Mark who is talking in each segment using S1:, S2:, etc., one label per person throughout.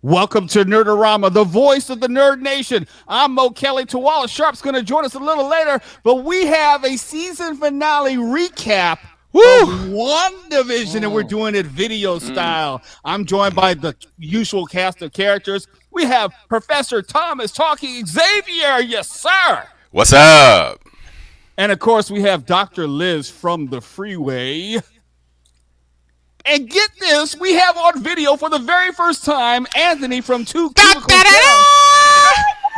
S1: Welcome to Nerd-O-Rama, the voice of the Nerd Nation. I'm Mo Kelly. Tawala Sharp's going to join us a little later, but we have a season finale recap of WandaVision, and we're doing it video style. I'm joined by the usual cast of characters. We have Professor Thomas talking Xavier, yes, sir.
S2: What's up?
S1: And, of course, we have Dr. Liz from the freeway. And get this, we have on video for the very first time Anthony from Two Cubicles Down.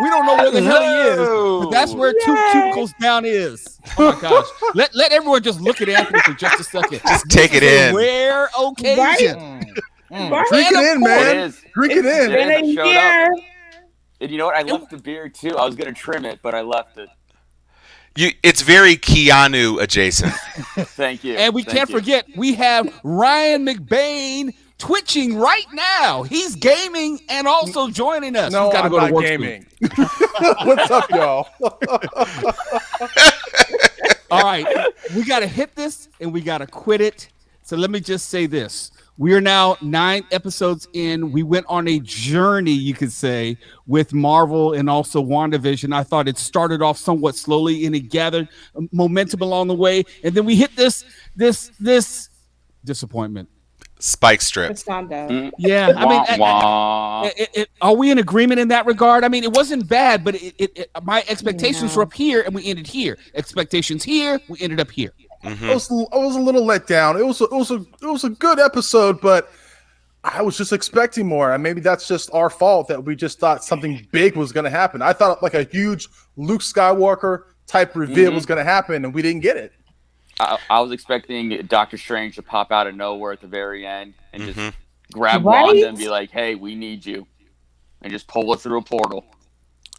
S1: We don't know where the hell he is, but that's where Two Cubicles Down is. Oh my gosh. Let everyone just look at Anthony for just a second.
S2: Just take it in.
S1: Rare occasion.
S3: Drink it in, man. Drink it in.
S4: Showed up. And you know what? I left the beer too. I was gonna trim it, but I left it.
S2: It's very Keanu adjacent.
S4: Thank you.
S1: And we can't forget, we have Ryan McBain twitching right now. He's gaming and also joining us.
S3: No, I'm not gaming. What's up, y'all?
S1: All right, we got to hit this and we got to quit it. So let me just say this. We are now 9 episodes in. We went on a journey, you could say, with Marvel and also WandaVision. I thought it started off somewhat slowly and it gathered momentum along the way. And then we hit this disappointment.
S2: Spike strip.
S1: Yeah, I mean, are we in agreement in that regard? I mean, it wasn't bad, but my expectations were up here and we ended here. Expectations here, we ended up here.
S3: Mm-hmm. I was a little let down. It was a good episode, but I was just expecting more. And maybe that's just our fault that we just thought something big was going to happen. I thought like a huge Luke Skywalker type reveal was going to happen, and we didn't get it.
S4: I was expecting Doctor Strange to pop out of nowhere at the very end and just grab Wanda and be like, "Hey, we need you," and just pull her through a portal.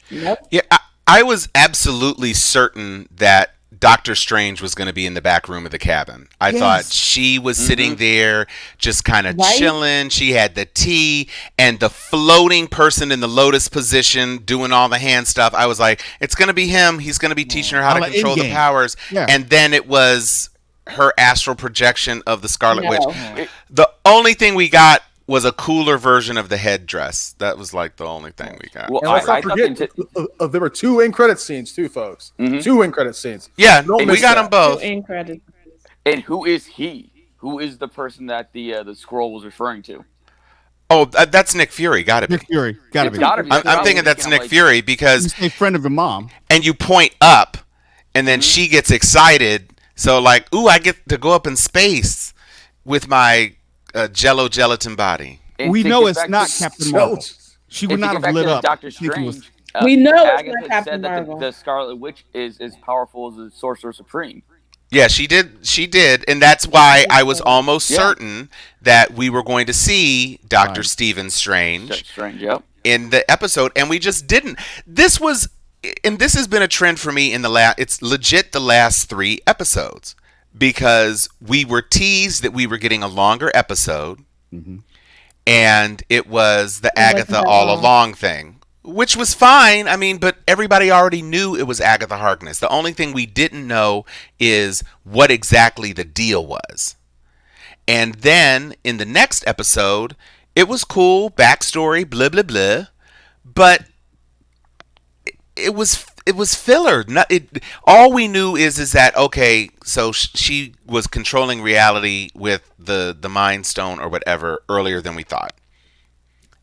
S3: Yep.
S2: Yeah, I was absolutely certain that Doctor Strange was going to be in the back room of the cabin. I thought she was sitting there just kind of chilling. She had the tea and the floating person in the lotus position doing all the hand stuff. I was like, it's going to be him. He's going to be teaching her how to control the powers. Yeah. And then it was her astral projection of the Scarlet Witch. The only thing we got was a cooler version of the headdress. That was like the only thing we got.
S3: Well, let's not forget, there were 2 end credit scenes too, folks. 2 end credit scenes.
S2: Yeah, we got them both.
S5: 2 end credits.
S4: And who is he? Who is the person that the scroll was referring to?
S2: Oh, that's Nick Fury. Got to be.
S1: Nick Fury. Got to be.
S2: I'm thinking that's Nick Fury because
S1: he's a friend of your mom.
S2: And you point up, and then she gets excited. So like, ooh, I get to go up in space with my Jello gelatin body.
S1: And we know it's not Captain Marvel. She would not have lit up.
S4: Doctor Strange.
S5: We know
S4: Agatha
S5: it's not Captain
S4: said
S5: Marvel.
S4: That the Scarlet Witch is as powerful as the Sorcerer Supreme.
S2: Yeah, she did, and that's why I was almost certain that we were going to see Dr. Stephen Strange in the episode, and we just didn't. This has been a trend for me in it's legit the last 3 episodes. Because we were teased that we were getting a longer episode, and it was the Agatha all along thing, which was fine. I mean, but everybody already knew it was Agatha Harkness. The only thing we didn't know is what exactly the deal was. And then in the next episode, it was cool, backstory, blah, blah, blah, but it was filler. All we knew is that, okay, so she was controlling reality with the Mind Stone or whatever earlier than we thought.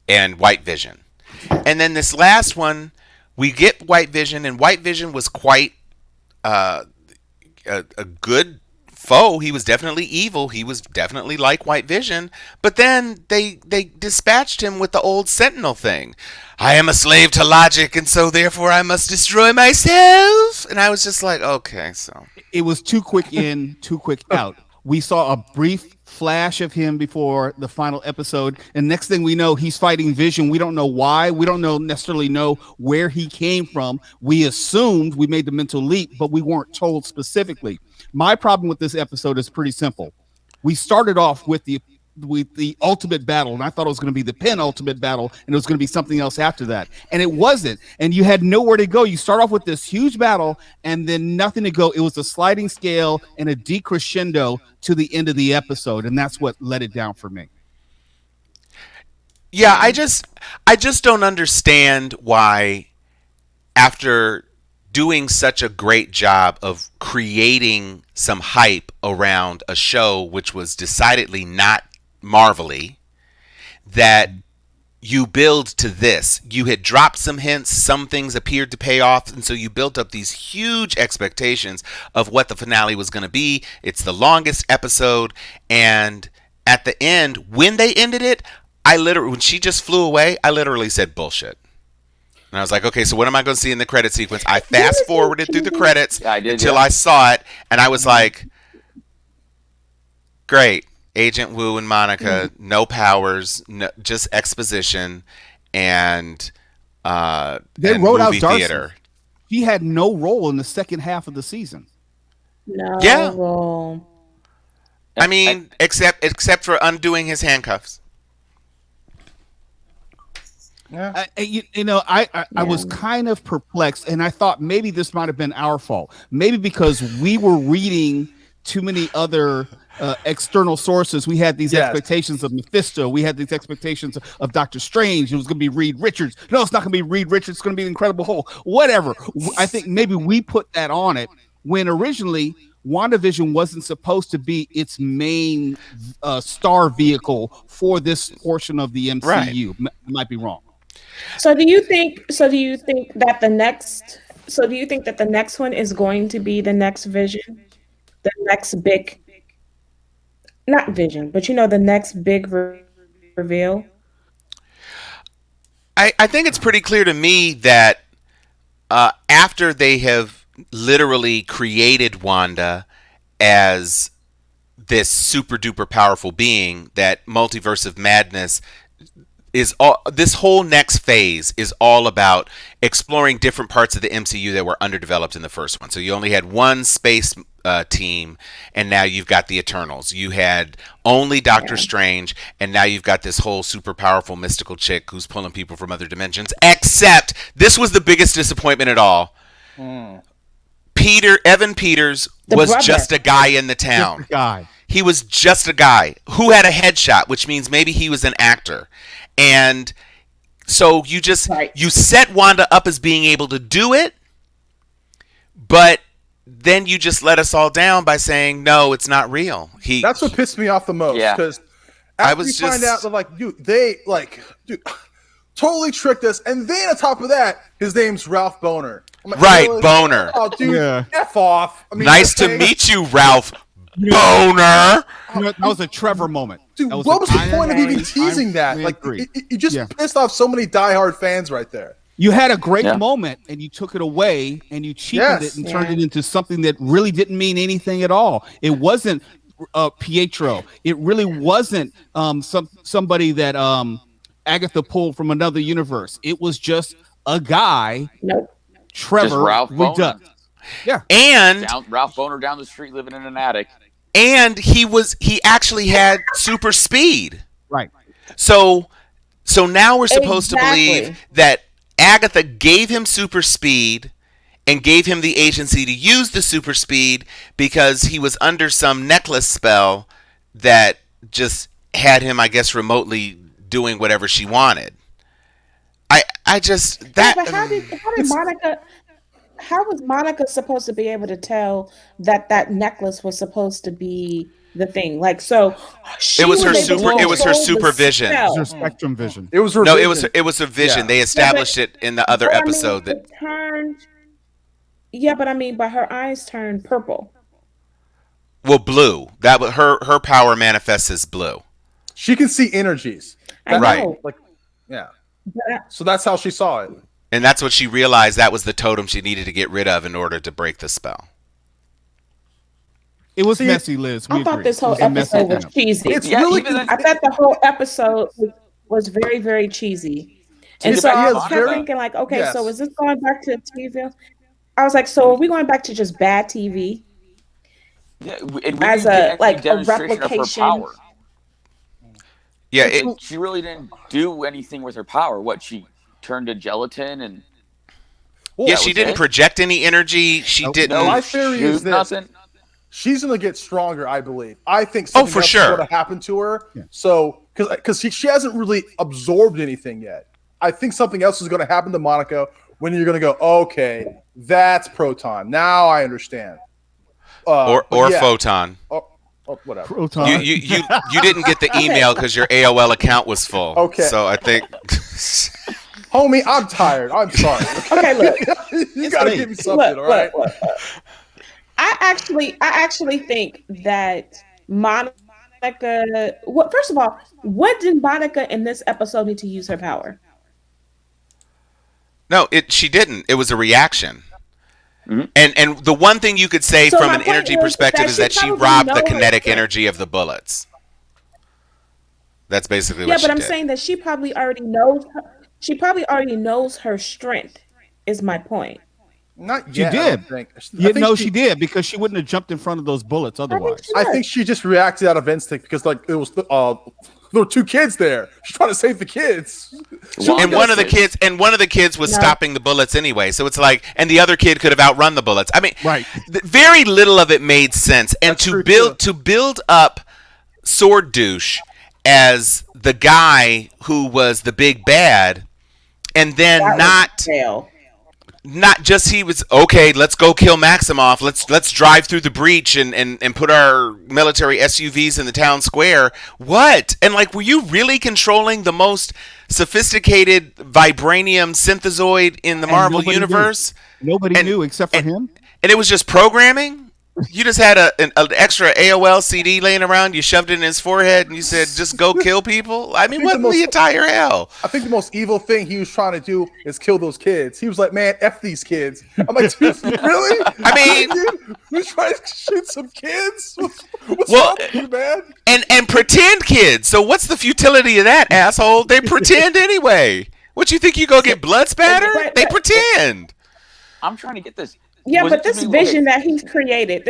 S2: And White Vision. And then this last one, we get White Vision, and White Vision was quite a good foe. He was definitely evil. He was definitely like White Vision. But then they dispatched him with the old Sentinel thing. I am a slave to logic, and so therefore I must destroy myself. And I was just like, okay, so.
S1: It was too quick in, too quick out. We saw a brief flash of him before the final episode, and next thing we know, he's fighting Vision. We don't know why. We don't necessarily know where he came from. We assumed, we made the mental leap, but we weren't told specifically. My problem with this episode is pretty simple. We started off with the ultimate battle, and I thought it was going to be the penultimate battle, and it was going to be something else after that, and it wasn't. And you had nowhere to go. You start off with this huge battle, and then nothing to go. It was a sliding scale and a decrescendo to the end of the episode, and that's what let it down for me.
S2: Yeah, I just don't understand why, after doing such a great job of creating some hype around a show which was decidedly not Marvel-y, that you build to this. You had dropped some hints, some things appeared to pay off, and so you built up these huge expectations of what the finale was going to be. It's the longest episode, and at the end, when they ended it, when she just flew away, I literally said bullshit. And I was like, okay, so what am I going to see in the credit sequence? I fast forwarded through the credits until I saw it, and I was like, great. Agent Wu and Monica, no powers, just exposition, and
S1: they
S2: and
S1: wrote out
S2: movie
S1: Darcy.
S2: theater.
S1: He had no role in the second half of the season.
S5: No
S2: role. I mean, except for undoing his handcuffs.
S3: Yeah.
S1: I was kind of perplexed, and I thought maybe this might have been our fault. Maybe because we were reading too many other external sources. We had these expectations of Mephisto. We had these expectations of Doctor Strange. It was going to be Reed Richards. No, it's not going to be Reed Richards. It's going to be the Incredible Hulk. Whatever. I think maybe we put that on it when originally WandaVision wasn't supposed to be its main star vehicle for this portion of the MCU. Right. Might be wrong.
S5: So do you think that the next one is going to be the next Vision? The next big, not Vision, but the next big reveal?
S2: I think it's pretty clear to me that after they have literally created Wanda as this super duper powerful being, that Multiverse of Madness is this whole next phase is all about exploring different parts of the MCU that were underdeveloped in the first one. So you only had one space team, and now you've got the Eternals. You had only Doctor Strange, and now you've got this whole super powerful mystical chick who's pulling people from other dimensions. Except this was the biggest disappointment at all. Evan Peters was just a guy in the town.
S1: Just a guy.
S2: He was just a guy who had a headshot, which means maybe he was an actor. And so you set Wanda up as being able to do it, but then you just let us all down by saying, no, it's not real.
S3: That's what pissed me off the most. Because after we find out that they totally tricked us, and then on top of that, his name's Ralph Boner.
S2: Right, really? Boner.
S3: Oh, dude, F off. I mean,
S2: nice to meet you, Ralph Boner.
S1: That was a Trevor moment.
S3: Dude, what was the point of even teasing that? You just pissed off so many diehard fans right there.
S1: You had a great moment, and you took it away, and you cheapened it and turned it into something that really didn't mean anything at all. It wasn't Pietro. It really wasn't somebody that Agatha pulled from another universe. It was just a guy.
S5: Nope.
S1: Trevor.
S4: Just Ralph Boner.
S1: Yeah.
S2: And
S4: Ralph Boner down the street living in an attic.
S2: And he actually had super speed.
S1: Right.
S2: So now we're supposed to believe that Agatha gave him super speed and gave him the agency to use the super speed because he was under some necklace spell that just had him, I guess, remotely doing whatever she wanted. But
S5: how was Monica supposed to be able to tell that necklace was supposed to be the thing? It was her
S2: supervision.
S1: It was her spectrum vision.
S3: It was her
S2: vision. It was her vision. Yeah. They established it in the other episode
S5: but her eyes turned purple.
S2: Well, blue. That was her power manifests as blue.
S3: She can see energies.
S5: Right.
S3: So that's how she saw it.
S2: And that's what she realized that was the totem she needed to get rid of in order to break the spell.
S1: It was messy, Liz.
S5: I thought this whole episode was cheesy. I thought the whole episode was very, very cheesy. And so I was thinking so is this going back to TV? I was like, so are we going back to just bad TV?
S4: Yeah,
S5: as a replication
S4: of her power.
S2: Yeah,
S4: she really didn't do anything with her power. What, she turned to gelatin and
S2: she didn't project any energy. She didn't.
S3: My theory is this. she's going to get stronger, I believe. I think something else is going to happen to her. Yeah. So, because she hasn't really absorbed anything yet. I think something else is going to happen to Monica when you're going to go, okay, that's Proton. Now I understand.
S2: Or Photon.
S3: Whatever.
S2: Proton. You didn't get the email because your AOL account was full. Okay. So I think...
S3: Homie, I'm tired. I'm sorry.
S5: Okay, look.
S3: You got to give me something, all right?
S5: Look. I actually think that Monica... first of all, what did Monica in this episode need to use her power?
S2: No, she didn't. It was a reaction. Mm-hmm. And the one thing you could say from an energy perspective is that she robbed the kinetic energy of the bullets. That's basically what she did. Yeah, but I'm saying that she probably already knows her strength, is my point.
S3: Not yet.
S1: She did. She did, because she wouldn't have jumped in front of those bullets otherwise.
S3: I think she just reacted out of instinct because it was there were two kids there. She's trying to save the kids.
S2: And one of the kids was stopping the bullets anyway. So it's like, and the other kid could have outrun the bullets. I mean,
S1: right.
S2: Very little of it made sense. And to build up Sword Douche as the guy who was the big bad, and then not just he was okay, let's go kill Maximoff, let's drive through the breach and put our military SUVs in the town square. What? And like, were you really controlling the most sophisticated vibranium synthezoid in the Marvel universe?
S1: Nobody knew except for him.
S2: And it was just programming? You just had an extra AOL CD laying around, you shoved it in his forehead, and you said, just go kill people? I mean, what the entire hell?
S3: I think the most evil thing he was trying to do is kill those kids. He was like, man, F these kids. I'm like, really?
S2: I mean...
S3: We're trying to shoot some kids? What's wrong with you, man?
S2: And pretend kids. So what's the futility of that, asshole? They pretend anyway. What, you think you go get blood spatter? They pretend.
S4: I'm trying to get this.
S5: Yeah, but this vision that he's created,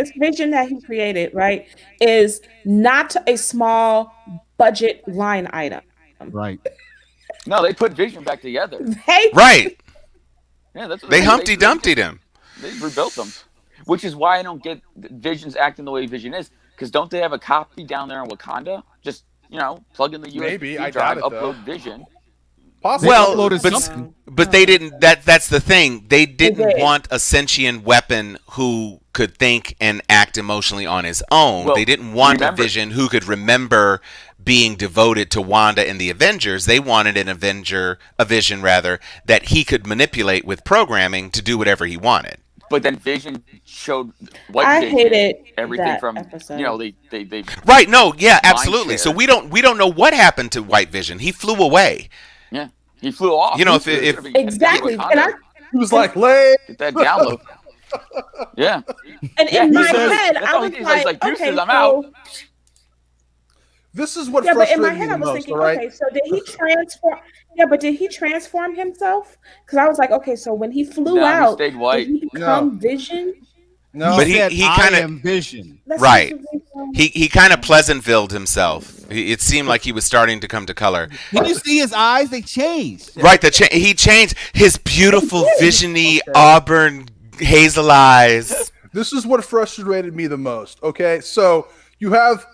S5: right, is not a small budget line item.
S1: Right.
S4: No, they put Vision back together.
S2: Right.
S4: Yeah, that's what
S2: they Humpty Dumptied him.
S4: They rebuilt them, which is why I don't get Vision's acting the way Vision is. Because don't they have a copy down there in Wakanda? Just plug in the USB drive, upload Vision.
S3: Possibly.
S2: Well, but they didn't. That's the thing. They didn't want a sentient weapon who could think and act emotionally on his own. Well, they didn't want a Vision who could remember being devoted to Wanda and the Avengers. They wanted a Vision that he could manipulate with programming to do whatever he wanted.
S4: But then Vision showed I hated everything from episode. They
S2: right. No, yeah, absolutely. So we don't know what happened to White Vision. He flew away.
S4: Yeah, he flew off.
S5: If exactly, and
S3: he was like, "Lay
S4: get that download." Yeah,
S5: and in my head, I was like, "Okay,
S4: I'm out."
S3: This is what frustrated me the most. But in my head, I was thinking,
S5: okay, so did he transform? Yeah, but did he transform himself? Because I was like, okay, so when he flew out,
S4: he stayed white.
S5: Did he become Vision?
S2: No, but he kind of
S1: Vision.
S2: Right. He kind of Pleasantvilled himself. It seemed like he was starting to come to color.
S1: Did you see his eyes? They changed.
S2: Right. He changed his beautiful visiony auburn hazel eyes.
S3: This is what frustrated me the most. Okay, so you have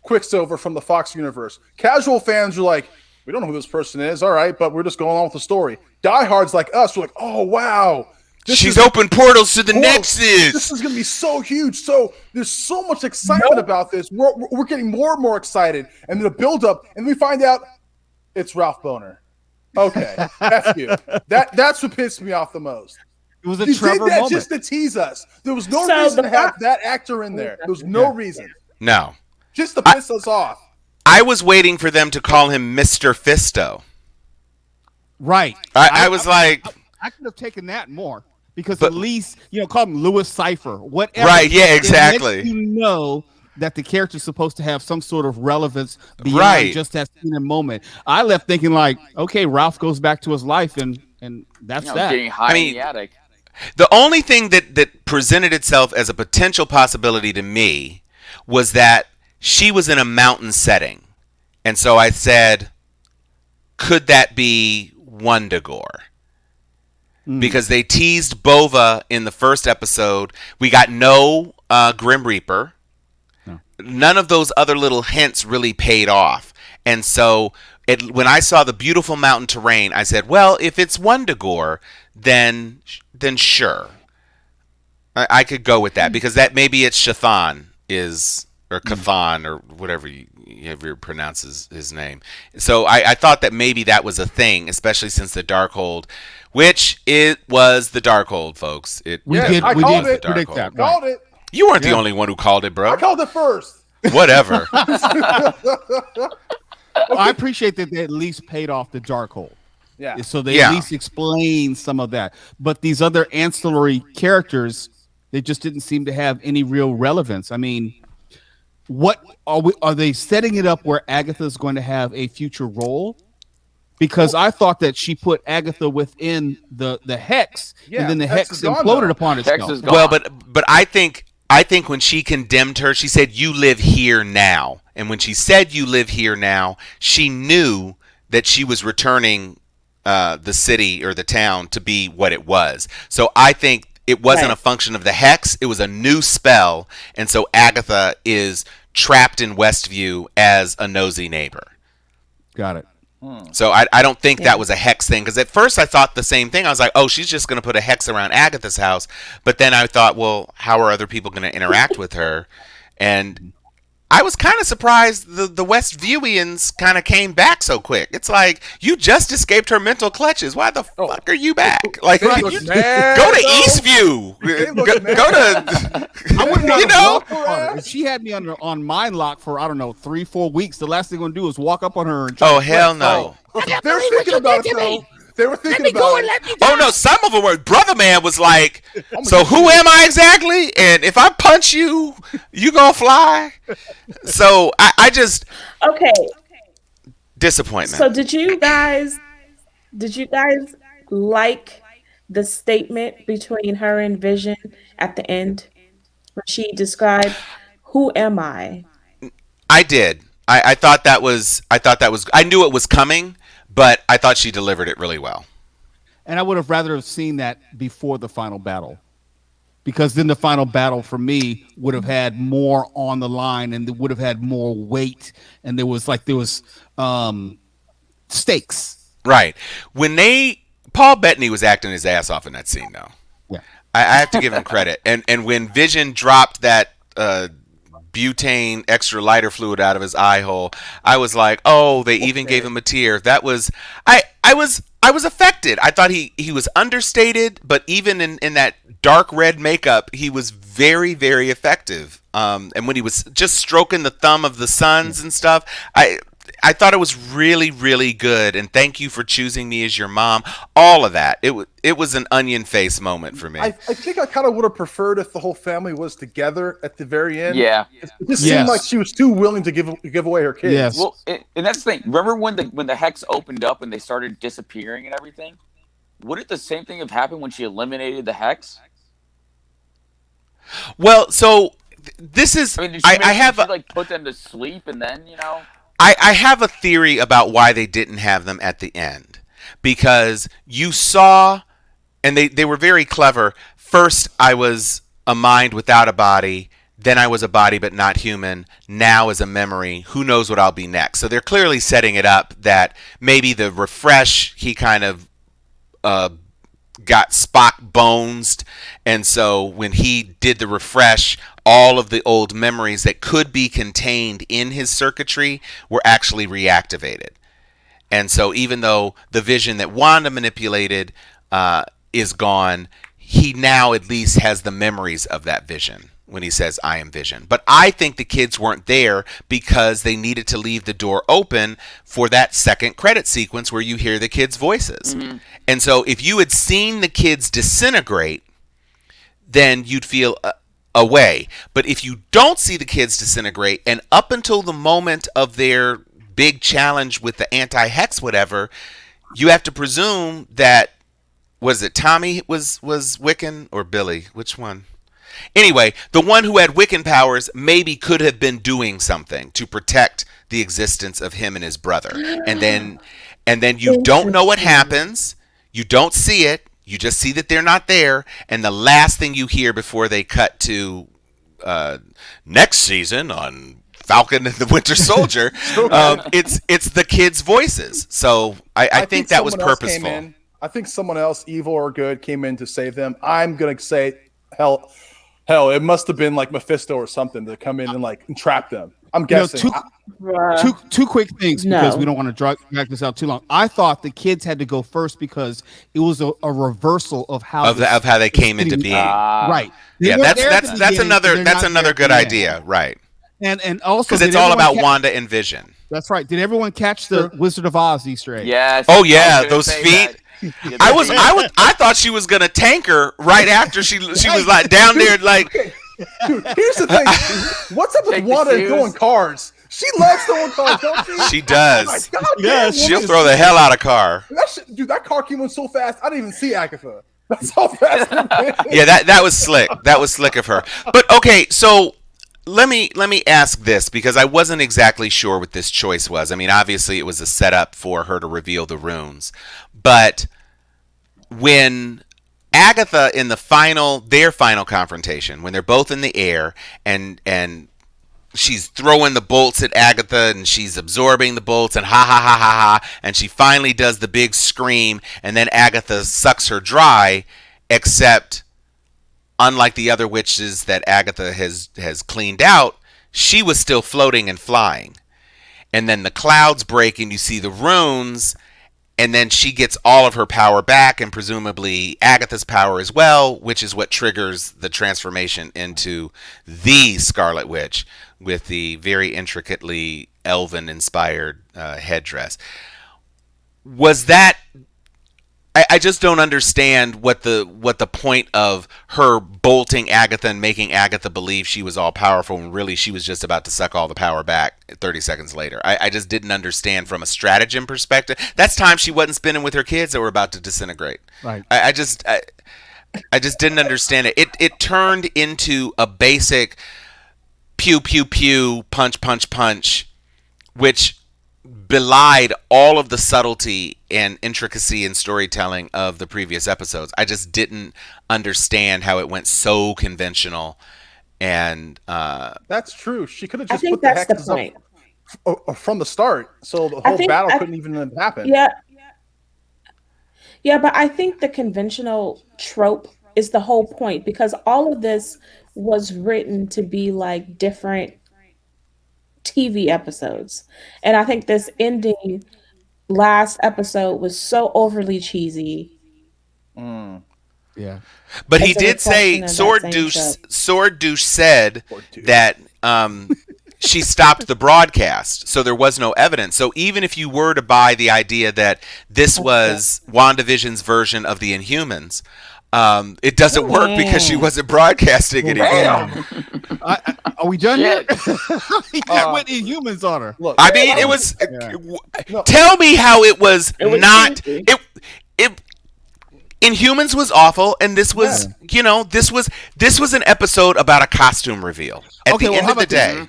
S3: Quicksilver from the Fox universe. Casual fans are like, we don't know who this person is. All right, but we're just going on with the story. Diehards like us, we're like, oh wow.
S2: She's opened portals to the Nexus.
S3: This is going to be so huge. So there's so much excitement about this. We're getting more and more excited. And then the build up, and we find out it's Ralph Boner. Okay, that's you. That's what pissed me off the most.
S1: It was a Trevor moment.
S3: Just to tease us. There was no reason to have that actor in there. There was no reason.
S2: No.
S3: Just to piss us off.
S2: I was waiting for them to call him Mr. Fisto.
S1: Right.
S2: I was like...
S1: I could have taken that more. Because at least, call him Louis Cypher, whatever.
S2: Right, yeah, exactly.
S1: It makes you know that the character's supposed to have some sort of relevance beyond just that scene and moment. I left thinking like, okay, Ralph goes back to his life and that's that.
S4: Getting high in the attic.
S2: The only thing that presented itself as a potential possibility to me was that she was in a mountain setting. And so I said, could that be Wundagore? Because they teased Bova in the first episode. We got no Grim Reaper.
S1: No.
S2: None of those other little hints really paid off. And so when I saw the beautiful mountain terrain, I said, well, if it's Wundagore, then sure. I could go with that, because that maybe it's Chathan or Cathan, or whatever you pronounce his name. So I thought that maybe that was a thing, especially since the Darkhold, which it was the Darkhold, folks.
S1: We did
S3: predict
S1: that.
S3: Called it.
S2: You weren't the only one who called it, bro.
S3: I called it first.
S2: Whatever.
S1: I appreciate that they at least paid off the Darkhold.
S3: Yeah.
S1: So they at least explained some of that. But these other ancillary characters, they just didn't seem to have any real relevance. I mean, what are they setting it up where Agatha's going to have a future role? Because I thought that she put Agatha within the hex, and then the hex imploded upon itself.
S2: Well, but I think when she condemned her, she said, "You live here now." And when she said, "You live here now," she knew that she was returning the city or the town to be what it was. So I think it wasn't a function of the hex. It was a new spell. And so Agatha is trapped in Westview as a nosy neighbor.
S1: Got it.
S2: So I don't think that was a hex thing. Because at first I thought the same thing. I was like, oh, she's just going to put a hex around Agatha's house. But then I thought, well, how are other people going to interact with her? And I was kind of surprised the Westviewians kind of came back so quick. It's like, you just escaped her mental clutches. Why the fuck are you back? Like, go to Eastview. Go to,
S1: I wouldn't if she had me on mind lock for, I don't know, 3-4 weeks. The last thing I'm going to do is walk up on her and try
S2: hell no.
S3: They were thinking about it, though. They were thinking about it.
S2: Oh no, some of them were. Brother Man was like, so who am I exactly? And if I punch you, you gonna fly? So I just disappointment.
S5: So did you guys like the statement between her and Vision at the end when she described, "Who am I?"
S2: I did. I thought that was. I knew it was coming, but I thought she delivered it really well.
S1: And I would have rather have seen that before the final battle, because then the final battle for me would have had more on the line, and it would have had more weight, and there was stakes.
S2: Right. When Paul Bettany was acting his ass off in that scene, though.
S1: Yeah.
S2: I have to give him credit. And when Vision dropped that butane extra lighter fluid out of his eye hole, I was like, oh, they even gave him a tear. That was I was affected. I thought he was understated, but even in that dark red makeup, he was very, very effective. And when he was just stroking the thumb of the sons and stuff, I thought it was really, really good. And thank you for choosing me as your mom. All of that. It was an onion face moment for me.
S3: I think I kind of would have preferred if the whole family was together at the very end.
S4: Yeah.
S3: It just seemed like she was too willing to give away her kids.
S1: Yes.
S4: Well, and that's the thing. Remember when the hex opened up and they started disappearing and everything? Wouldn't the same thing have happened when she eliminated the hex?
S2: Well, so this is.
S4: I mean, I have like put them to sleep and then
S2: I have a theory about why they didn't have them at the end, because you saw, and they were very clever. First, I was a mind without a body. Then I was a body but not human. Now is a memory. Who knows what I'll be next? So they're clearly setting it up that maybe the refresh, he kind of got Spock bonesed, and so when he did the refresh, all of the old memories that could be contained in his circuitry were actually reactivated. And so even though the vision that Wanda manipulated is gone, he now at least has the memories of that vision when he says, I am Vision. But I think the kids weren't there because they needed to leave the door open for that second credit sequence where you hear the kids' voices. Mm-hmm. And so if you had seen the kids disintegrate, then you'd feel away. But if you don't see the kids disintegrate, and up until the moment of their big challenge with the anti-hex whatever, you have to presume that, was it Tommy was Wiccan or Billy? Which one? Anyway, the one who had Wiccan powers maybe could have been doing something to protect the existence of him and his brother. And then you don't know what happens. You don't see it. You just see that they're not there. And the last thing you hear before they cut to next season on Falcon and the Winter Soldier, it's the kids' voices. So I think that was purposeful.
S3: I think someone else, evil or good, came in to save them. I'm gonna say, hell, it must have been like Mephisto or something to come in and like entrap them. I'm guessing.
S1: Two quick things because we don't want to drag this out too long. I thought the kids had to go first because it was a reversal of how
S2: they came into being.
S1: Right.
S2: Yeah, that's another good idea. Right.
S1: And also
S2: because it's all about Wanda and Vision.
S1: That's right. Did everyone catch the Wizard of Oz Easter egg?
S4: Yes.
S2: Oh yeah, those feet. I thought she was gonna tank her right after she was like down there like.
S3: Dude, here's the thing. What's up with Wanda throwing cars? She loves throwing cars, don't she?
S2: She does.
S3: Oh my God,
S2: she'll throw the hell out of car.
S3: That car came in so fast. I didn't even see Agatha. That's how fast.
S2: Yeah, that was slick. That was slick of her. But okay, so let me ask this because I wasn't exactly sure what this choice was. I mean, obviously it was a setup for her to reveal the runes, but when Agatha in their final confrontation, when they're both in the air and she's throwing the bolts at Agatha and she's absorbing the bolts and ha, and she finally does the big scream and then Agatha sucks her dry, except unlike the other witches that Agatha has cleaned out, she was still floating and flying. And then the clouds break and you see the runes. And then she gets all of her power back and presumably Agatha's power as well, which is what triggers the transformation into the Scarlet Witch with the very intricately elven-inspired headdress. Was that... I just don't understand what the point of her bolting Agatha and making Agatha believe she was all powerful when really she was just about to suck all the power back 30 seconds later. I just didn't understand from a stratagem perspective. That's time she wasn't spending with her kids that were about to disintegrate.
S1: Right.
S2: I just didn't understand it. It turned into a basic pew pew pew punch punch punch, which belied all of the subtlety and intricacy and storytelling of the previous episodes. I just didn't understand how it went so conventional. And
S3: that's true. She could have just
S5: put the hexes
S3: up from the start, so the whole battle couldn't even happen.
S5: Yeah, but I think the conventional trope is the whole point because all of this was written to be like different TV episodes. And I think this ending last episode was so overly cheesy.
S1: Yeah.
S2: But he did say Sword Douche said that she stopped the broadcast, so there was no evidence. So even if you were to buy the idea that this was WandaVision's version of the Inhumans, it doesn't work because she wasn't broadcasting anymore.
S1: Are we done yet? He went Inhumans on her.
S2: Look, I mean, it was. Tell me how it was not. It Inhumans was awful, and this was, this was an episode about a costume reveal. At the end of the day,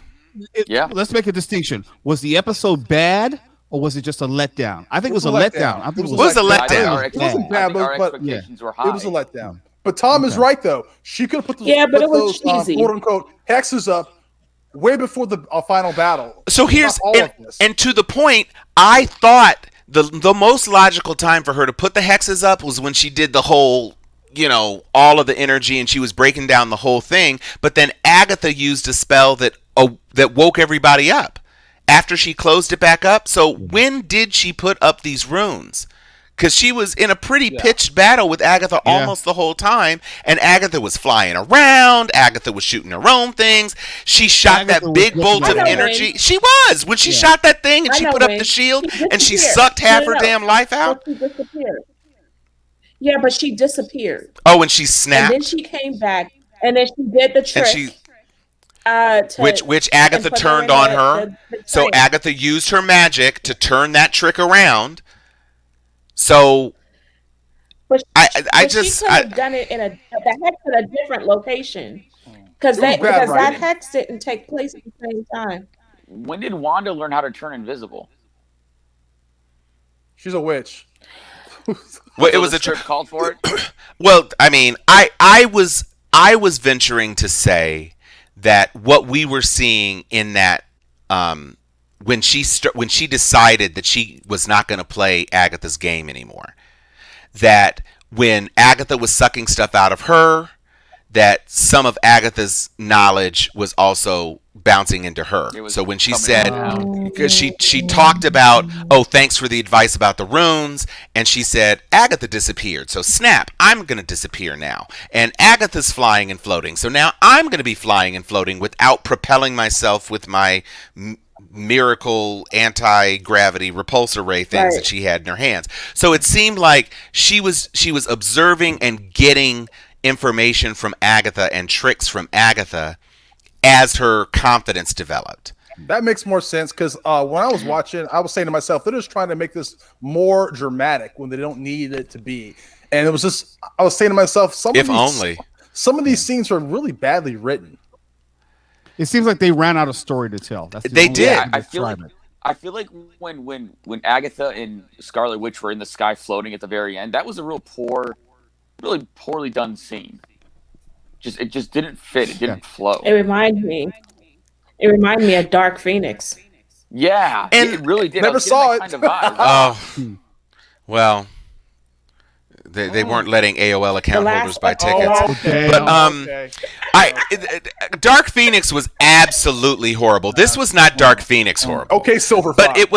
S1: let's make a distinction. Was the episode bad? Or was it just a letdown? I think it was a letdown. I think it was a letdown.
S3: It wasn't bad, but
S4: expectations were high.
S3: It was a letdown. But Tom is right, though. She could have put those quote-unquote hexes up way before the final battle.
S2: So here's, and to the point, I thought the most logical time for her to put the hexes up was when she did the whole, all of the energy and she was breaking down the whole thing. But then Agatha used a spell that woke everybody up after she closed it back up. So when did she put up these runes? Because she was in a pretty pitched battle with Agatha almost the whole time, and Agatha was flying around. Agatha was shooting her own things. She shot that big bolt of energy. She was when she shot that thing, and she put up the shield, and she sucked half her damn life out.
S5: She disappeared. Yeah, but she disappeared.
S2: Oh, and she snapped.
S5: And then she came back, and then she did the trick.
S2: Which Agatha turned on her. So Agatha used her magic to turn that trick around. So,
S5: she could have done it in the hex at a different location because that hex didn't take place at the same time.
S4: When did Wanda learn how to turn invisible?
S3: She's a witch.
S2: Well, it was a
S4: trick called for it.
S2: Well, I mean, I was venturing to say that what we were seeing in that when she decided that she was not going to play Agatha's game anymore, that when Agatha was sucking stuff out of her, that some of Agatha's knowledge was also bouncing into her. So when she said, because she talked about, oh, thanks for the advice about the runes, and she said, Agatha disappeared, so snap, I'm going to disappear now. And Agatha's flying and floating, so now I'm going to be flying and floating without propelling myself with my miracle anti-gravity repulsor ray things that she had in her hands. So it seemed like she was observing and getting information from Agatha and tricks from Agatha as her confidence developed.
S3: That makes more sense because when I was watching, I was saying to myself, they're just trying to make this more dramatic when they don't need it to be. And it was just, I was saying to myself, some of these scenes are really badly written.
S1: It seems like they ran out of story to tell.
S2: They did.
S4: I feel like when Agatha and Scarlet Witch were in the sky floating at the very end, that was a really poorly done scene. It just didn't fit. It didn't flow.
S5: It reminded me of Dark Phoenix.
S4: Yeah,
S2: and
S4: it really did.
S3: Never saw it.
S4: Kind of vibe.
S2: Oh, well, they weren't letting AOL account holders buy tickets. But Dark Phoenix was absolutely horrible. This was not Dark Phoenix horrible.
S3: Okay, Silver Fox.
S2: But it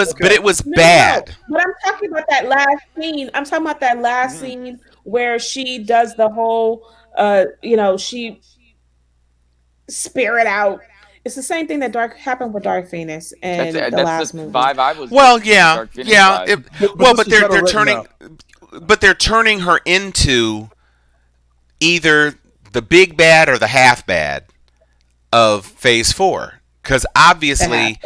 S2: was bad.
S5: No. But I'm talking about that last scene. I'm talking about that last scene where she does the whole, she spirit out. It's the same thing that happened with Dark Phoenix and the last movie.
S4: Vibe I was.
S2: Well, yeah. But they're turning her into either the big bad or the half bad of Phase 4, because obviously,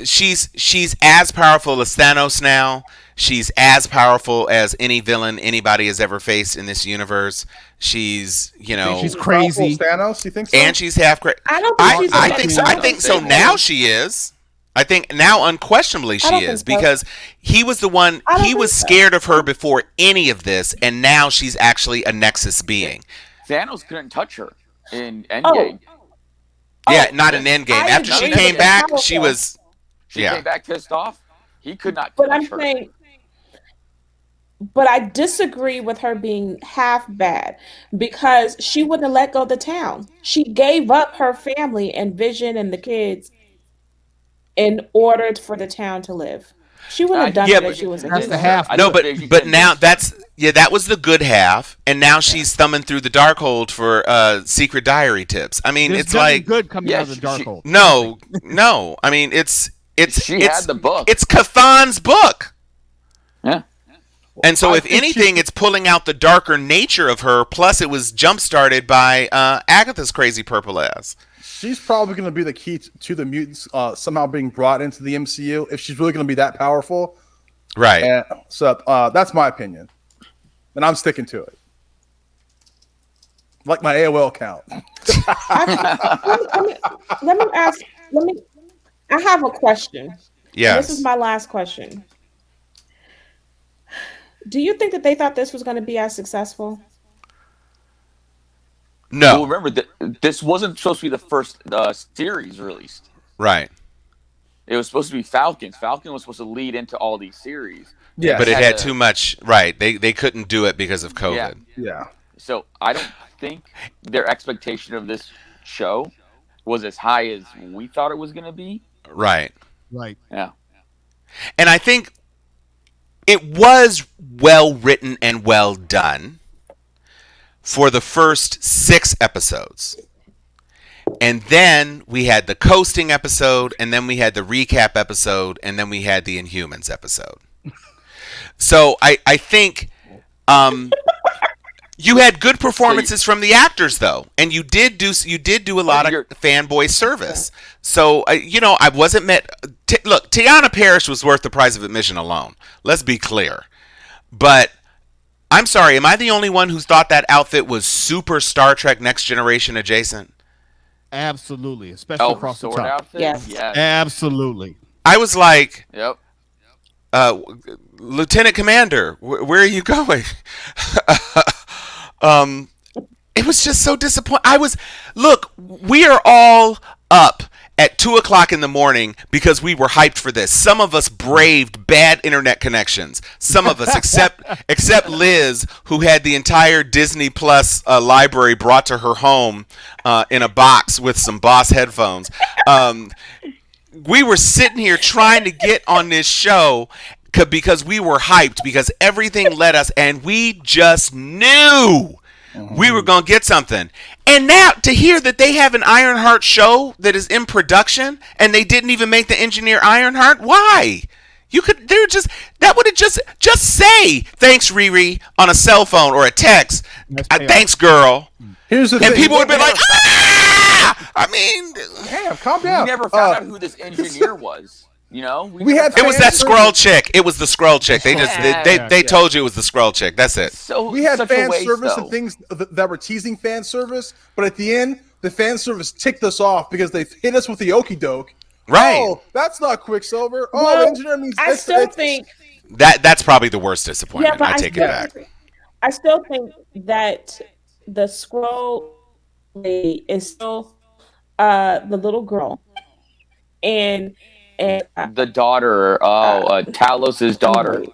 S2: she's as powerful as Thanos now. She's as powerful as any villain anybody has ever faced in this universe. She's crazy.
S3: Thanos, you think so?
S2: And she's half crazy.
S5: I
S2: think so. I think so. Now she is. I think now unquestionably she is, because he was the one. He was scared of her before any of this, and now she's actually a Nexus being.
S4: Thanos couldn't touch her in Endgame.
S2: Not in Endgame. After she came back, she came back pissed off.
S4: He could not.
S5: But I'm saying. But I disagree with her being half bad, because she wouldn't have let go of the town. She gave up her family and Vision and the kids in order for the town to live. She wouldn't have done it if she was a kid.
S1: That's the half.
S2: No, but now that was the good half, and now she's thumbing through the Darkhold for secret diary tips. I mean, it's like
S1: good coming out of the Darkhold.
S2: No. I mean, it's
S4: had the book.
S2: It's Cathan's book.
S4: Yeah.
S2: And so, if anything, it's pulling out the darker nature of her. Plus, it was jump-started by Agatha's crazy purple ass.
S3: She's probably going to be the key to the mutants somehow being brought into the MCU if she's really going to be that powerful.
S2: Right.
S3: And so that's my opinion, and I'm sticking to it. Like my AOL account.
S5: I have a question.
S2: Yeah.
S5: This is my last question. Do you think that they thought this was going to be as successful?
S2: No.
S4: Well, remember, this wasn't supposed to be the first series released.
S2: Right.
S4: It was supposed to be Falcon. Falcon was supposed to lead into all these series.
S3: Yeah.
S2: But it had too much. Right. They couldn't do it because of COVID.
S3: Yeah.
S4: So I don't think their expectation of this show was as high as we thought it was going to be.
S2: Right.
S4: Yeah.
S2: And I think it was well written and well done for the first 6 episodes. And then we had the coasting episode, and then we had the recap episode, and then we had the Inhumans episode. So I think you had good performances from the actors, though, and you did do a lot of fanboy service. So I wasn't met. Look, Tiana Parrish was worth the price of admission alone. Let's be clear. But I'm sorry, am I the only one who thought that outfit was super Star Trek Next Generation adjacent?
S1: Absolutely, especially across the top.
S4: Outfit?
S5: Yes.
S1: Absolutely.
S2: I was like,
S4: yep.
S2: Lieutenant Commander, where are you going? it was just so disappointing. Look, we are all up at 2:00 in the morning because we were hyped for this. Some of us braved bad internet connections. Some of us, except Liz, who had the entire Disney Plus library brought to her home in a box with some Boss headphones. We were sitting here trying to get on this show because we were hyped, because everything led us, and we just knew we were going to get something. And now to hear that they have an Ironheart show that is in production and they didn't even make the engineer Ironheart, why? That would have just say thanks, Riri, on a cell phone or a text. Thanks, girl.
S3: Here's the
S2: and
S3: thing.
S2: People would be like, ah! I mean,
S3: damn, calm down.
S4: We never found out who this engineer was. You know,
S2: it was that Skrull chick. It was the Skrull chick. They told you it was the Skrull chick. That's it.
S3: So we had fan service and things that were teasing fan service, but at the end, the fan service ticked us off because they hit us with the okie doke.
S2: Right.
S3: Oh, that's not Quicksilver. Oh,
S5: well,
S3: engineer means
S5: I still think
S2: that's probably the worst disappointment.
S5: Yeah, but
S2: I take it back.
S5: I still think that the Skrull lady is still the little girl, and
S4: the daughter, Talos's daughter.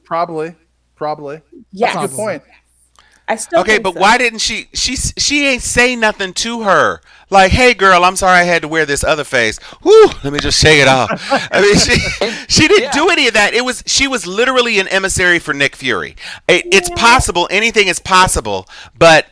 S3: Probably.
S5: Yes.
S3: That's a good point.
S5: I still
S2: okay, but why didn't she ain't say nothing to her? Like, hey girl, I'm sorry I had to wear this other face. Whew, let me just shake it off. I mean, she didn't do any of that. She was literally an emissary for Nick Fury. It's possible, anything is possible, but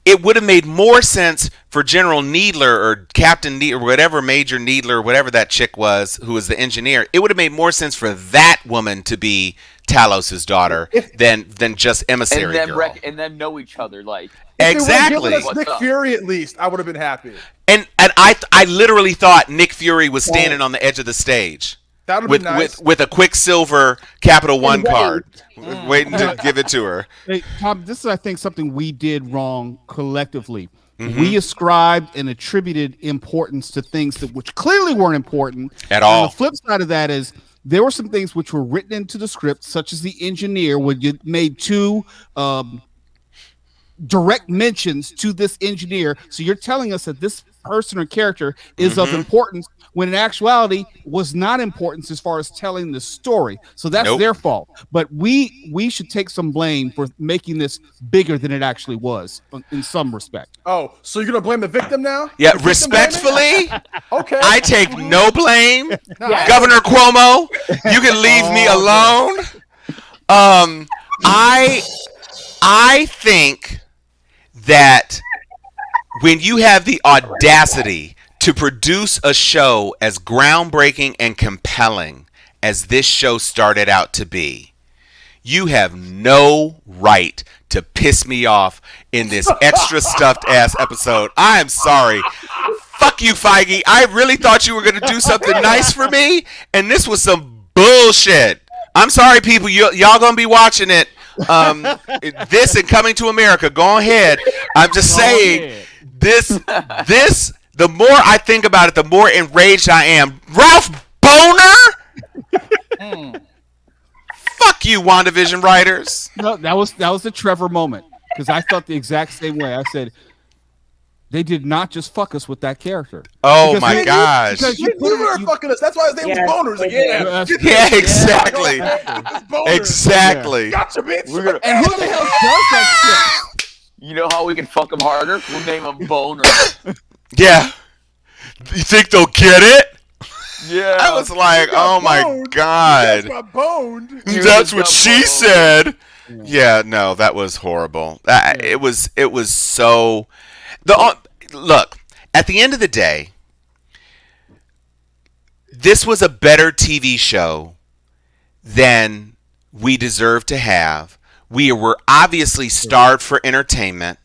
S2: it would have made more sense for General Needler or Captain Needler, whatever Major Needler, whatever that chick was, who was the engineer. It would have made more sense for that woman to be Talos's daughter than just emissary girl.
S4: And then know each other, like
S2: exactly.
S3: If they Nick Fury, at least I would have been happy.
S2: And I literally thought Nick Fury was standing on the edge of the stage.
S3: That would be nice.
S2: With a Quicksilver Capital One card, waiting to give it to her.
S1: Hey, Tom, this is, I think, something we did wrong collectively. We ascribed and attributed importance to things which clearly weren't important
S2: at all.
S1: And the flip side of that is there were some things which were written into the script, such as the engineer, where you made two direct mentions to this engineer. So you're telling us that this person or character is of importance, when in actuality was not important as far as telling the story. So that's their fault. But we should take some blame for making this bigger than it actually was in some respect.
S3: Oh, so you're gonna blame the victim now?
S2: Yeah, respectfully.
S3: Okay.
S2: I take no blame. Governor Cuomo, you can leave me alone. I think that when you have the audacity to produce a show as groundbreaking and compelling as this show started out to be, you have no right to piss me off in this extra stuffed ass episode. I am sorry. Fuck you, Feige. I really thought you were going to do something nice for me, and this was some bullshit. I'm sorry, people. Y'all going to be watching it. This and Coming to America. Go ahead. I'm just saying, this, the more I think about it, the more enraged I am. Ralph Boner? Fuck you, WandaVision writers.
S1: No, that was the Trevor moment, because I thought the exact same way. I said, they did not just fuck us with that character.
S2: Oh my gosh!
S3: Because you were fucking us. That's why his name was Boners again.
S2: Yeah, exactly. Exactly.
S3: Gotcha, bitch.
S1: And who the hell does that shit?
S4: You know how we can fuck him harder? We'll name him Boner.
S2: Yeah. You think they'll get it?
S4: Yeah.
S2: I was like, oh my god.
S3: Got boned.
S2: That's what she said. Yeah, no, that was horrible. It was so. Look, at the end of the day, this was a better TV show than we deserve to have. We were obviously starved for entertainment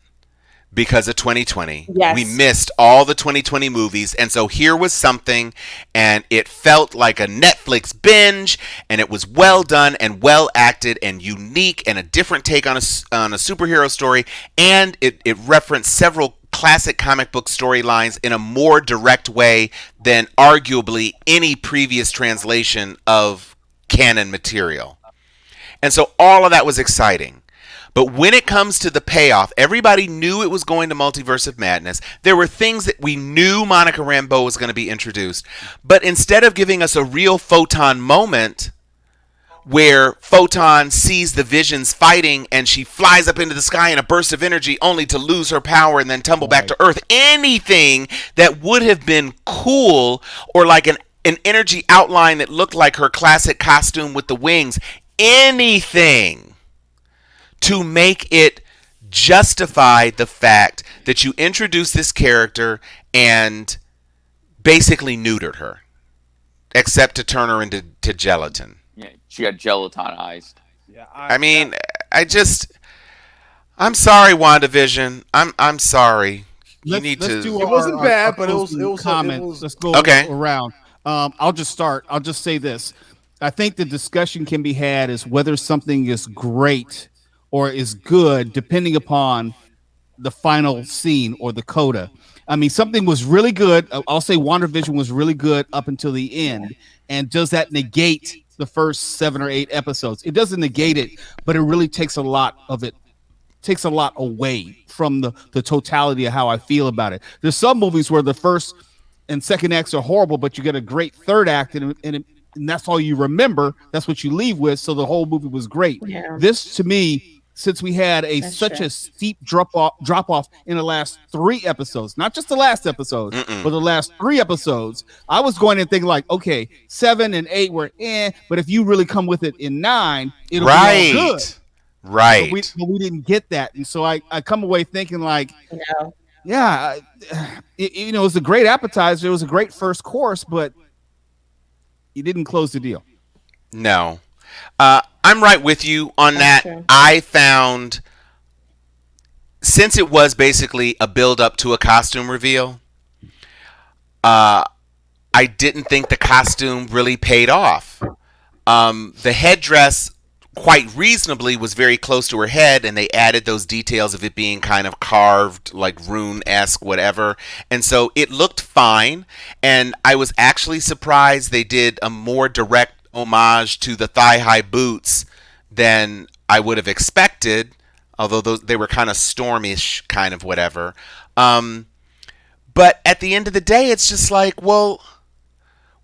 S2: because of 2020.
S5: Yes.
S2: We missed all the 2020 movies, and so here was something, and it felt like a Netflix binge, and it was well done and well acted and unique and a different take on a superhero story, and it referenced several classic comic book storylines in a more direct way than arguably any previous translation of canon material. And so all of that was exciting. But when it comes to the payoff, everybody knew it was going to Multiverse of Madness. There were things that we knew Monica Rambeau was going to be introduced. But instead of giving us a real Photon moment where Photon sees the Visions fighting and she flies up into the sky in a burst of energy only to lose her power and then tumble back to Earth, anything that would have been cool, or like an energy outline that looked like her classic costume with the wings, anything to make it justify the fact that you introduced this character and basically neutered her, except to turn her into gelatin.
S4: Yeah, she got gelatinized.
S3: Yeah,
S2: I mean, I'm sorry, WandaVision. I'm sorry. You need to.
S3: It wasn't bad, but it was
S1: comments. Let's go around. I'll just start. I'll just say this. I think the discussion can be had is whether something is great or is good, depending upon the final scene or the coda. I mean, something was really good. I'll say WandaVision was really good up until the end. And does that negate the first 7 or 8 episodes? It doesn't negate it, but it really takes a lot of it. Takes a lot away from the totality of how I feel about it. There's some movies where the first and second acts are horrible, but you get a great third act, and that's all you remember. That's what you leave with. So the whole movie was great. Yeah. This, to me, since we had such a steep drop off in the last 3 episodes, not just the last episode, but the last 3 episodes, I was going and thinking like, okay, 7 and 8 were but if you really come with it in 9, it'll be all good.
S2: Right.
S1: But we didn't get that. And so I come away thinking like, it was a great appetizer. It was a great first course, but you didn't close the deal.
S2: No. I'm right with you on that. True. I found, since it was basically a build up to a costume reveal, I didn't think the costume really paid off. The headdress, quite reasonably, was very close to her head, and they added those details of it being kind of carved, like rune-esque, whatever. And so it looked fine, and I was actually surprised they did a more direct homage to the thigh-high boots than I would have expected, although they were kind of stormish, kind of whatever. But at the end of the day, it's just like, well,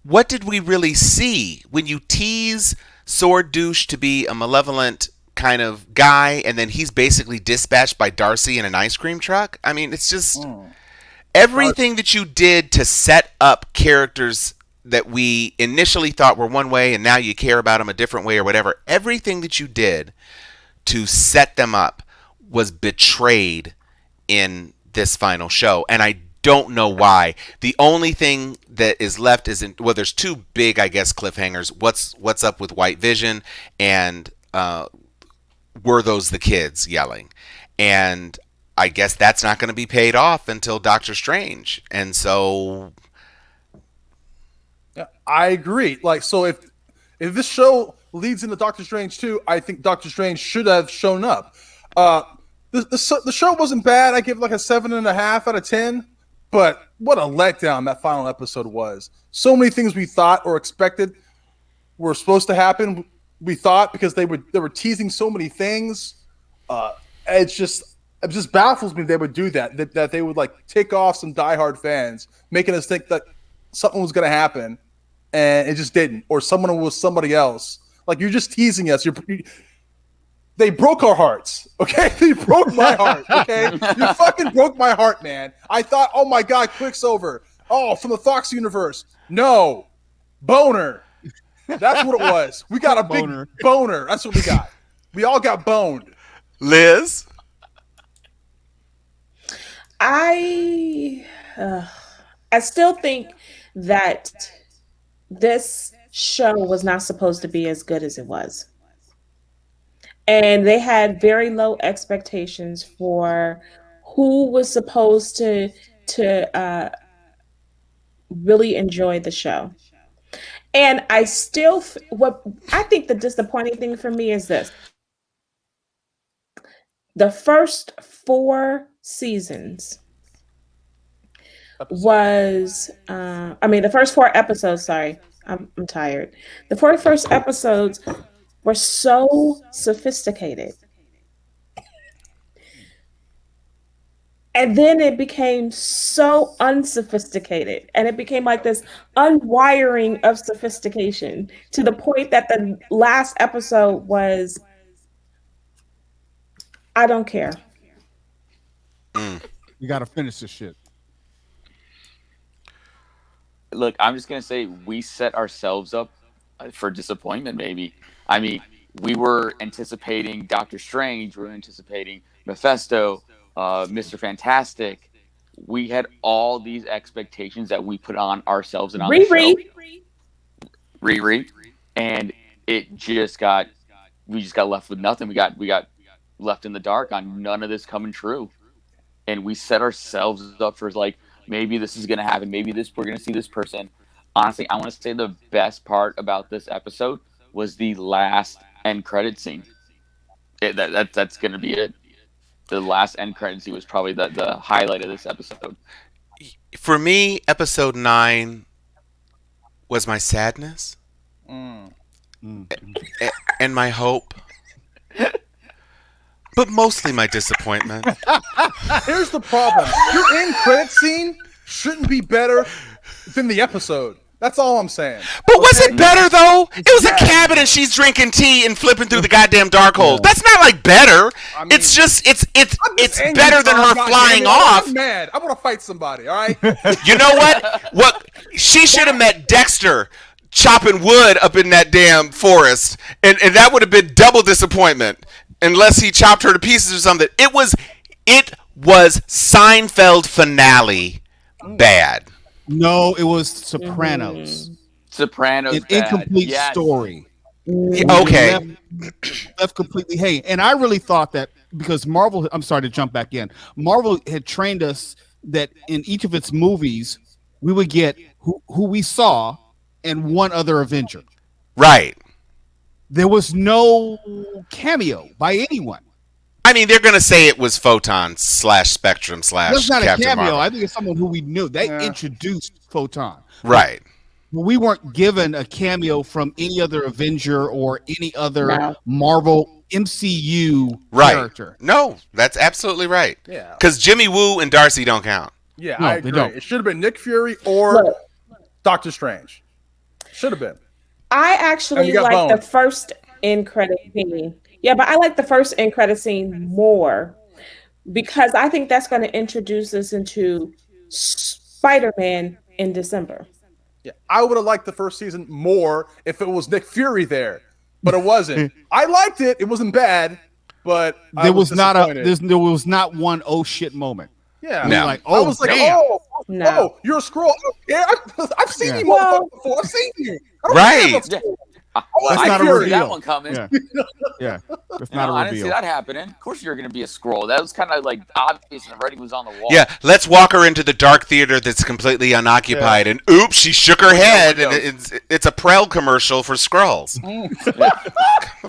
S2: what did we really see? When you tease Sword Douche to be a malevolent kind of guy, and then he's basically dispatched by Darcy in an ice cream truck. I mean, it's just everything that you did to set up characters that we initially thought were one way and now you care about them a different way or whatever. Everything that you did to set them up was betrayed in this final show, and I don't know why. The only thing that is left is there's 2 big, I guess, cliffhangers. What's up with White Vision, and were those the kids yelling? And I guess that's not going to be paid off until Doctor Strange. And so,
S3: yeah, I agree. Like, so if this show leads into Doctor Strange 2, I think Doctor Strange should have shown up. The show wasn't bad. I give it like a 7.5 out of 10. But what a letdown that final episode was. So many things we thought or expected were supposed to happen. We thought, because they were teasing so many things. It just baffles me they would do that. That they would like take off some diehard fans, making us think that something was going to happen, and it just didn't. Or someone was somebody else. Like, you're just teasing us. They broke our hearts, okay? They broke my heart, okay? You fucking broke my heart, man. I thought, oh my God, Quicksilver. Oh, from the Fox universe. No. Boner. That's what it was. We got a big boner. That's what we got. We all got boned.
S2: Liz?
S5: I still think that this show was not supposed to be as good as it was. And they had very low expectations for who was supposed to really enjoy the show. And I still, what I think the disappointing thing for me is this. The first 4 seasons was, the first 4 episodes, sorry, I'm tired. The first episodes were so sophisticated. And then it became so unsophisticated, and it became like this unwiring of sophistication to the point that the last episode was, I don't care.
S1: You got to finish this shit.
S4: Look, I'm just gonna say we set ourselves up for disappointment. Maybe. I mean, we were anticipating Doctor Strange. We were anticipating Mephisto, Mr. Fantastic. We had all these expectations that we put on ourselves and on the show. Riri, and it just got. We just got left with nothing. We got left in the dark on none of this coming true, and we set ourselves up for like, maybe this is going to happen. Maybe we're going to see this person. Honestly, I want to say the best part about this episode was the last end credit scene. That's going to be it. The last end credit scene was probably the highlight of this episode.
S2: For me, episode 9 was my sadness and my hope, but mostly my disappointment.
S3: Here's the problem. Your end credit scene shouldn't be better than the episode. That's all I'm saying.
S2: But was it better, though? It was a cabin and she's drinking tea and flipping through the goddamn dark hole. That's not like better. I mean, it's just it's better than her flying off.
S3: I'm mad. I want to fight somebody, all right?
S2: You know what? She should have met Dexter chopping wood up in that damn forest, and that would have been double disappointment unless he chopped her to pieces or something. It was Seinfeld finale bad.
S1: No, it was Sopranos.
S4: Sopranos.
S1: An incomplete story.
S2: Okay.
S1: Left completely. Hey, and I really thought that because Marvel, I'm sorry to jump back in. Marvel had trained us that in each of its movies, we would get who we saw and one other Avenger.
S2: Right.
S1: There was no cameo by anyone.
S2: I mean, they're going to say it was Photon / Spectrum /
S1: That's not
S2: Captain
S1: a cameo.
S2: Marvel.
S1: I think it's someone who we knew. They introduced Photon.
S2: Right.
S1: But we weren't given a cameo from any other Avenger or any other Marvel MCU character.
S2: No, that's absolutely right.
S3: Yeah.
S2: Because Jimmy Woo and Darcy don't count.
S3: Yeah,
S1: No,
S3: I agree.
S1: they don't.
S3: It should have been Nick Fury or Doctor Strange. Should have been.
S5: I actually like the first end credit scene. Yeah, but I like the first end credit scene more because I think that's going to introduce us into Spider-Man in December.
S3: Yeah, I would have liked the first season more if it was Nick Fury there, but it wasn't. I liked it; it wasn't bad, but
S1: there was not one oh shit moment.
S3: Yeah,
S2: no.
S1: Like,
S3: I was like,
S1: damn.
S3: oh, you're a Scroll. Yeah, I've seen you motherfucker before. I've seen you.
S2: Right.
S1: That's not a reveal.
S4: That one coming.
S1: Yeah. That's not a reveal.
S4: I didn't see that happening. Of course, you're going to be a Scroll. That was kind of like obvious, and the writing was on the wall.
S2: Yeah, let's walk her into the dark theater that's completely unoccupied, and oops, she shook her head, and it's a Prel commercial for Skrulls.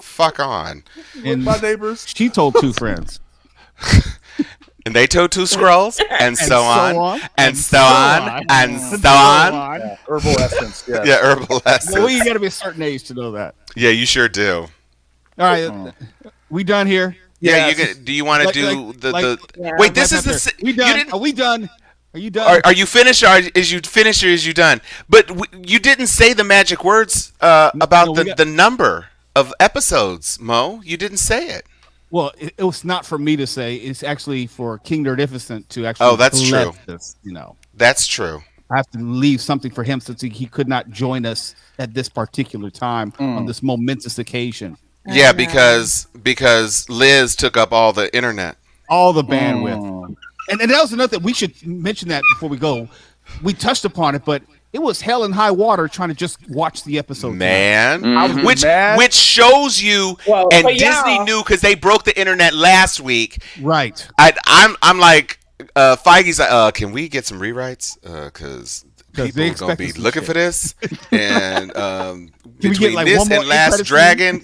S2: Fuck on.
S1: And
S3: my neighbors.
S1: She told two friends.
S2: And they told two Skrulls, and so on, and so on, and so on.
S3: Yeah, herbal essence. Yeah.
S2: Yeah, herbal essence.
S1: Well, you got to be a certain age to know that.
S2: Yeah, you sure do.
S1: All right, we done here.
S2: Yeah, do you want to do the? Wait, this is the.
S1: We done. Are we done? Are you done?
S2: Are you finished? Or is you finished or is you done? But you didn't say the magic words about the number of episodes, Mo. You didn't say it.
S1: Well, it was not for me to say. It's actually for King Nerdificent to actually.
S2: Oh, that's true.
S1: This,
S2: That's true.
S1: I have to leave something for him since he could not join us at this particular time on this momentous occasion.
S2: Yeah, because Liz took up all the internet,
S1: all the bandwidth, and that was another thing. We should mention that before we go. We touched upon it, but it was hell and high water trying to just watch the episode.
S2: Man, which shows you, and Disney knew because they broke the internet last week.
S1: Right.
S2: I'm like, Feige's like, can we get some rewrites? Because people are gonna be looking for this, and between this and Last Dragon,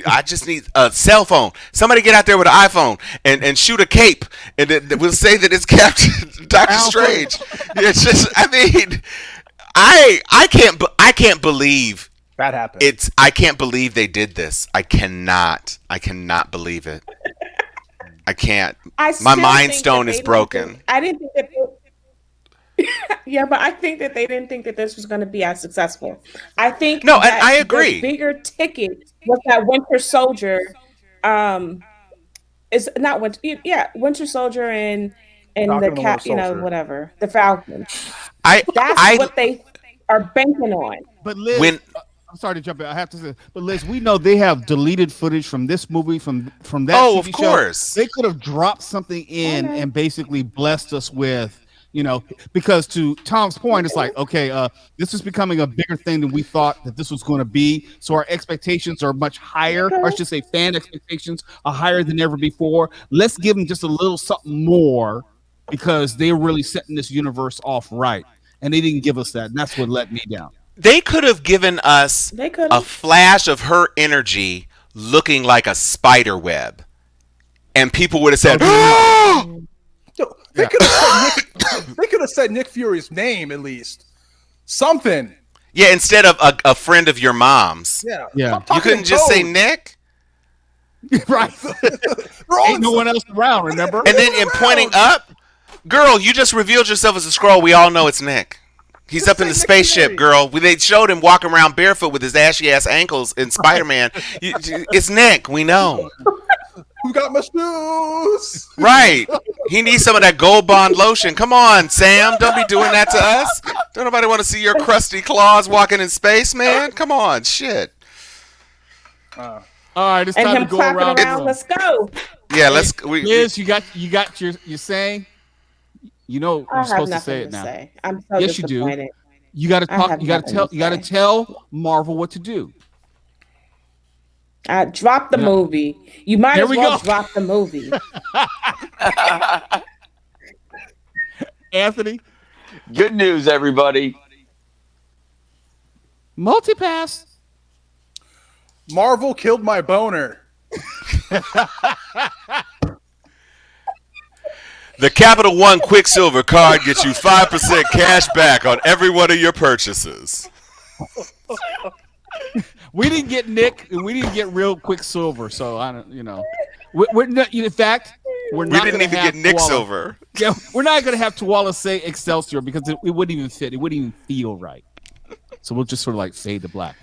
S2: I just need a cell phone. Somebody get out there with an iPhone and shoot a cape, and we'll say that it's Captain Doctor Strange. It's just, I mean, I can't believe
S3: that happened.
S2: I can't believe they did this. I cannot believe it. I can't.
S5: I
S2: My
S5: still
S2: mind
S5: think
S2: stone
S5: that
S2: is
S5: they didn't
S2: broken.
S5: think- I didn't think that. Yeah, but I think that they didn't think that this was going to be as successful. I think
S2: No, and
S5: that
S2: I
S5: the
S2: agree.
S5: bigger ticket was that Winter Soldier. Is not Winter. Yeah, Winter Soldier and the
S3: Falcon and the Winter
S5: cat. You know,
S3: Soldier.
S5: whatever, the Falcon.
S2: I
S5: That's what they are banking on.
S1: But Liz,
S2: When-
S1: I'm sorry to jump in. I have to say, but Liz, we know they have deleted footage from this movie, from that.
S2: Oh,
S1: TV
S2: of
S1: show.
S2: course.
S1: They could have dropped something in and basically blessed us with, because to Tom's point, it's like, okay, this is becoming a bigger thing than we thought that this was going to be. So our expectations are much higher, or I should say, fan expectations are higher than ever before. Let's give them just a little something more because they're really setting this universe off right, and they didn't give us that, and that's what let me down.
S2: They could have given us a flash of her energy looking like a spider web, and people would have said,
S3: Yo, they could have said Nick Fury's name at least. Something.
S2: yeah, instead of a friend of your mom's.
S3: Yeah.
S1: Yeah.
S3: Stop
S2: You
S3: talking
S2: couldn't
S3: in
S2: just say
S3: code.
S2: Nick?
S1: Right. Ain't no one else around, remember?
S2: And then in pointing up, girl, you just revealed yourself as a Skrull. We all know it's Nick. He's up in the spaceship, girl. They showed him walking around barefoot with his ashy ass ankles in Spider-Man. It's Nick. We know.
S3: Who got my shoes?
S2: Right. He needs some of that Gold Bond lotion. Come on, Sam. Don't be doing that to us. Don't nobody want to see your crusty claws walking in space, man. Come on, shit.
S1: All right, it's
S5: And
S1: time
S5: him
S1: to go
S5: clapping
S1: around.
S5: around. Let's go.
S2: Yeah, let's.
S1: Liz, you got your saying. You're
S5: I have
S1: supposed to
S5: nothing
S1: say
S5: to
S1: it now.
S5: say. I'm so
S1: Yes, you do.
S5: disappointed.
S1: You got to
S5: I
S1: talk.
S5: have
S1: You got to
S5: nothing
S1: tell.
S5: to
S1: You got to
S5: say.
S1: tell Marvel what to do.
S5: Drop the movie. You might
S1: There
S5: as
S1: we
S5: well
S1: go.
S5: drop the movie.
S1: Anthony,
S4: Good news, everybody.
S1: multipass.
S3: Marvel killed my boner.
S2: The Capital One Quicksilver card gets you 5% cash back on every one of your purchases.
S1: We didn't get Nick, and we didn't get real Quicksilver. So I don't. We're not. In fact, we're
S2: We
S1: not.
S2: didn't
S1: gonna
S2: even
S1: have
S2: get Nick
S1: Koala-
S2: Silver.
S1: Yeah, we're not going to have Tuala say Excelsior because it wouldn't even fit. It wouldn't even feel right. So we'll just sort of like fade to black.